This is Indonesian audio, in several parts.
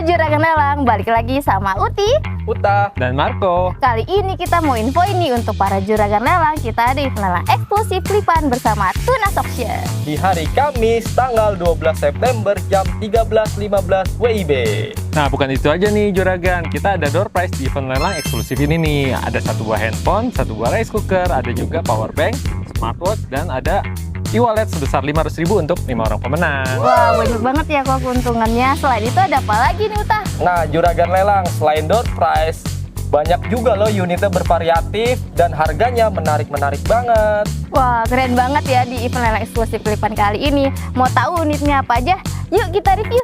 Juragan Lelang, balik lagi sama Uti, Uta, dan Marco. Kali ini kita mau info ini untuk para Juragan Lelang. Kita ada event lelang eksklusif Klipan bersama Tunas Auction Di hari Kamis tanggal 12 September jam 13.15 WIB. Nah, bukan itu aja nih Juragan, kita ada door prize di event lelang eksklusif ini nih. Ada 1 buah handphone, 1 buah rice cooker, ada juga power bank, smartwatch, dan ada e-wallet sebesar 500.000 untuk 5 orang pemenang. Wah, banyak banget ya kok keuntungannya. Selain itu ada apa lagi nih Uta? Nah, Juragan Lelang, selain door prize, banyak juga loh unitnya bervariatif dan harganya menarik-menarik banget. Wah, keren banget ya di event lelang eksklusif Klipan kali ini. Mau tahu unitnya apa aja? Yuk kita review.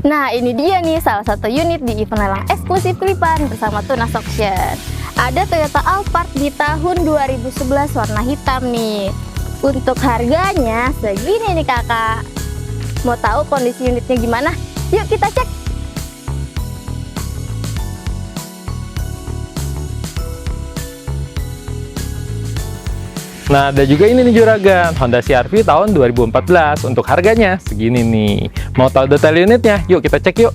Nah, ini dia nih salah satu unit di event lelang eksklusif Klipan bersama Tunas Auction. Ada Toyota Alphard di tahun 2011 warna hitam nih. Untuk harganya segini nih kakak. Mau tahu kondisi unitnya gimana? Yuk kita cek. Nah, ada juga ini nih Juragan, Honda CR-V tahun 2014. Untuk harganya segini nih. Mau tahu detail unitnya? Yuk kita cek yuk.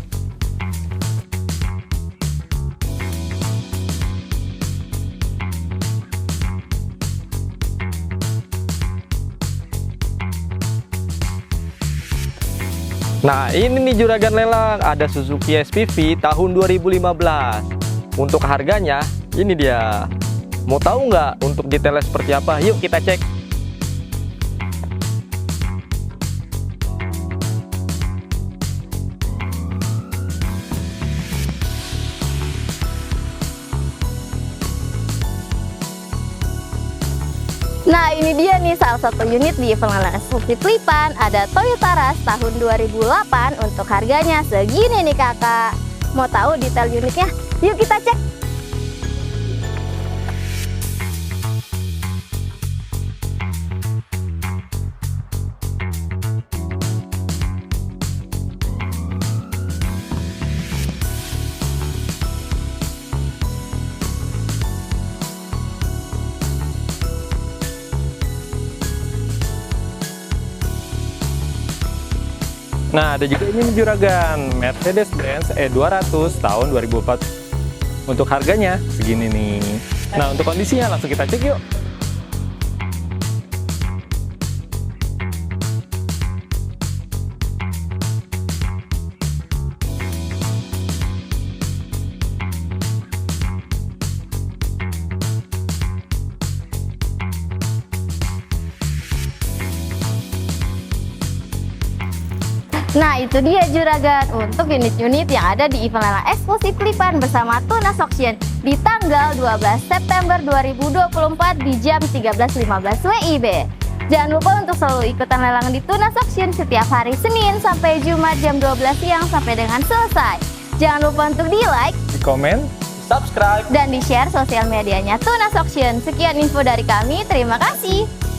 Nah, ini nih Juragan Lelang, ada Suzuki SPV tahun 2015. Untuk harganya, ini dia. Mau tahu nggak untuk detailnya seperti apa? Yuk kita cek. Nah, ini dia nih salah satu unit di event lelang eksklusif Klipan. Ada Toyota Rush tahun 2008. Untuk harganya segini nih kakak. Mau tahu detail unitnya? Yuk kita cek. Nah, ada juga ini nih Juragan, Mercedes-Benz E200 tahun 2004. Untuk harganya segini nih. Nah, untuk kondisinya langsung kita cek yuk. Nah, itu dia Juragan untuk unit-unit yang ada di event lelang eksklusif Klipan bersama Tunas Auction di tanggal 12 September 2024 di jam 13.15 WIB. Jangan lupa untuk selalu ikutan lelang di Tunas Auction setiap hari Senin sampai Jumat jam 12 siang sampai dengan selesai. Jangan lupa untuk di-like, Di komen, Subscribe. dan di-share sosial medianya Tunas Auction. Sekian info dari kami, terima kasih.